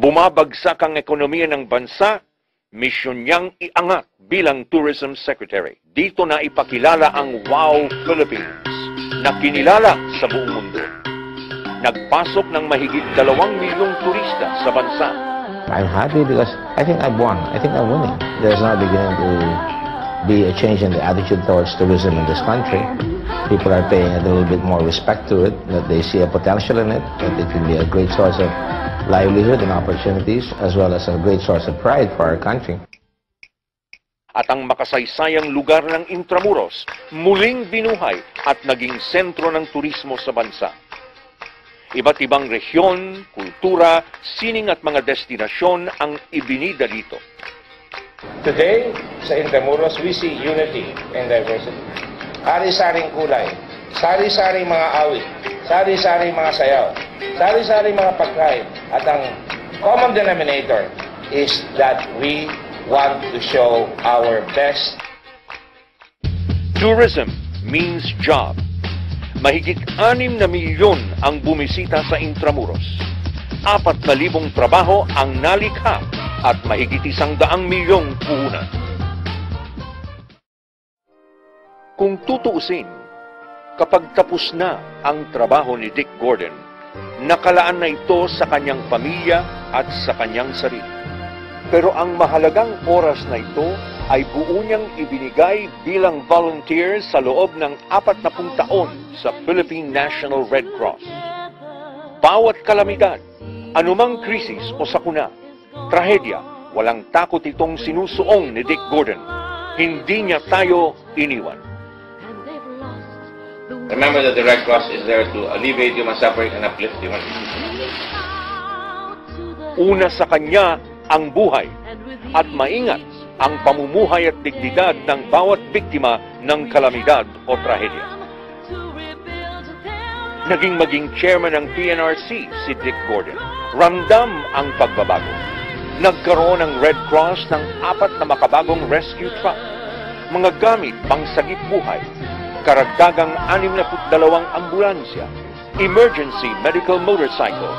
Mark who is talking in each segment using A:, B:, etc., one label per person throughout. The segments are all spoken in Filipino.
A: Bumabagsak ang ekonomiya ng bansa, misyon niyang iangat bilang Tourism Secretary. Dito na ipakilala ang Wow Philippines na kinilala sa buong mundo. Nagpasok ng mahigit 2 milyong turista sa bansa.
B: I'm happy because I think I've won. I think I'm winning. There's now beginning to be a change in the attitude towards tourism in this country. People are paying a little bit more respect to it, that they see a potential in it, that it can be a great source of livelihood and opportunities, as well as a great source of pride for our country.
A: At ang makasaysayang lugar ng Intramuros, muling binuhay at naging sentro ng turismo sa bansa. Iba't ibang rehiyon, kultura, sining at mga destinasyon ang ibinida dito.
C: Today, sa Intramuros, we see unity and diversity. Sari-saring kulay, sari-saring mga awit, sari-saring mga sayaw, sari-saring mga pagkain. At ang common denominator is that we want to show our best.
A: Tourism means job. Mahigit 6 na milyon ang bumisita sa Intramuros. 4,000 trabaho ang nalikha at mahigit 100 milyong puhunan. Kung tutuusin, kapag tapos na ang trabaho ni Dick Gordon, nakalaan na ito sa kanyang pamilya at sa kanyang sarili. Pero ang mahalagang oras na ito ay buo niyang ibinigay bilang volunteer sa loob ng 40 taon sa Philippine National Red Cross. Bawat kalamidad, anumang krisis o sakuna, trahedya, walang takot itong sinusuong ni Dick Gordon. Hindi niya tayo iniwan.
C: Remember that the Red Cross is there to alleviate human suffering and uplift human disease.
A: Una sa kanya ang buhay at maingat ang pamumuhay at dignidad ng bawat biktima ng kalamidad o trahedya. Maging chairman ng PNRC si Dick Gordon. Ramdam ang pagbabago. Nagkaroon ng Red Cross ng 4 na makabagong rescue truck, mga gamit pang sagip buhay, karagdagang 62 ambulansya, emergency medical motorcycle.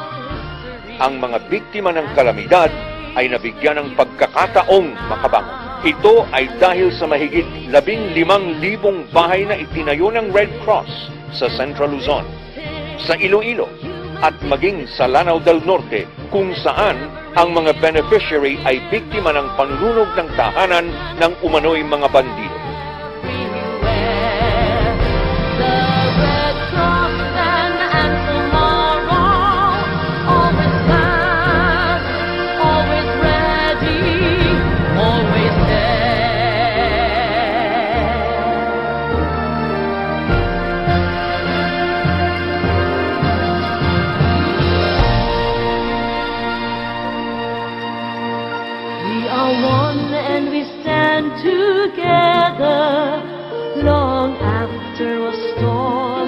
A: Ang mga biktima ng kalamidad ay nabigyan ng pagkakataong makabangon. Ito ay dahil sa mahigit 15,000 bahay na itinayo ng Red Cross sa Central Luzon, sa Iloilo, at maging sa Lanao del Norte, kung saan ang mga beneficiary ay biktima ng panununog ng tahanan ng umano'y mga bandido.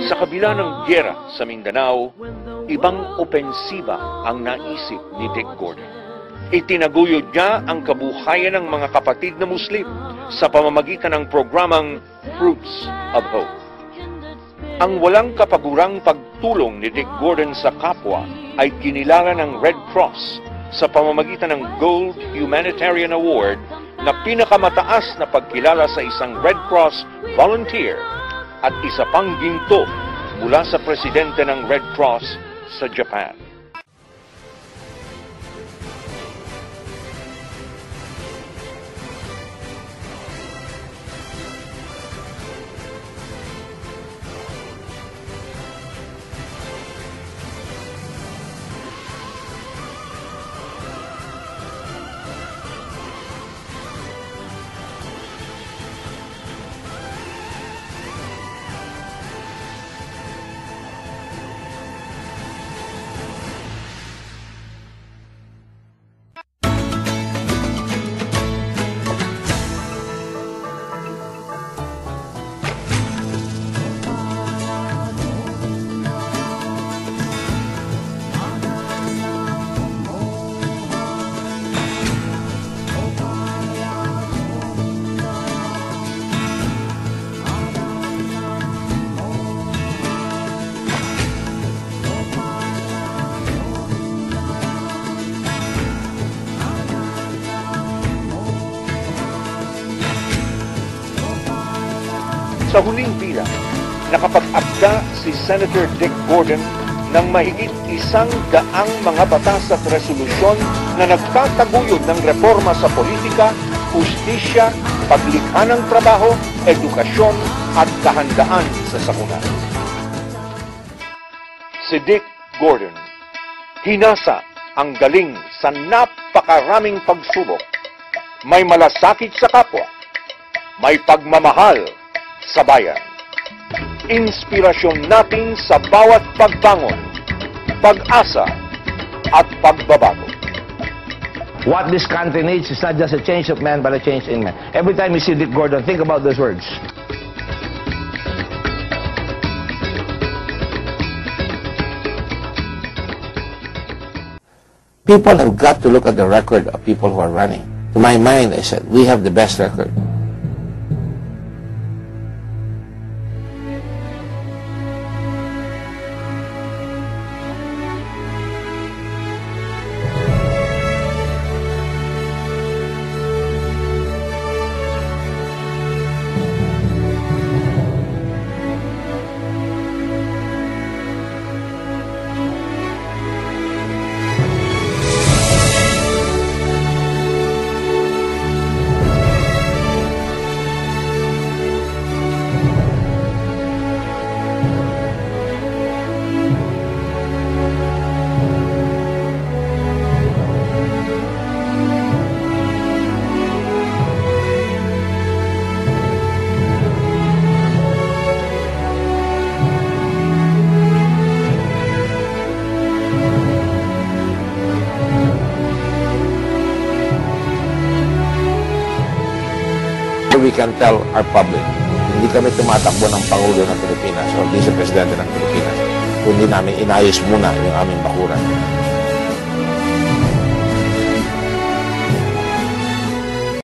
A: Sa kabila ng gyera sa Mindanao, ibang opensiba ang naisip ni Dick Gordon. Itinaguyod niya ang kabuhayan ng mga kapatid na Muslim sa pamamagitan ng programang Fruits of Hope. Ang walang kapagurang pagtulong ni Dick Gordon sa kapwa ay kinilala ng Red Cross sa pamamagitan ng Gold Humanitarian Award na pinakamataas na pagkilala sa isang Red Cross volunteer at isa pang ginto mula sa presidente ng Red Cross sa Japan. Sa huling bilang, nakapag-abda si Senator Dick Gordon ng mahigit 100 mga batas at resolusyon na nagtataguyod ng reforma sa politika, hustisya, paglikha ng trabaho, edukasyon at kahandaan sa sakuna. Si Dick Gordon, hinasa ang galing sa napakaraming pagsubok. May malasakit sa kapwa, may pagmamahal sa bayan. Inspirasyon natin sa bawat pagbangon, pag-asa at pagbabago.
B: What this country needs is not just a change of man, but a change in man. Every time you see Dick Gordon, think about those words. People have got to look at the record of people who are running. To my mind, I said, we have the best record. We can tell our public, hindi kami tumatakbo ng Pangulo ng Pilipinas o Vice Presidente ng Pilipinas, kundi namin inayos muna yung aming bakuran.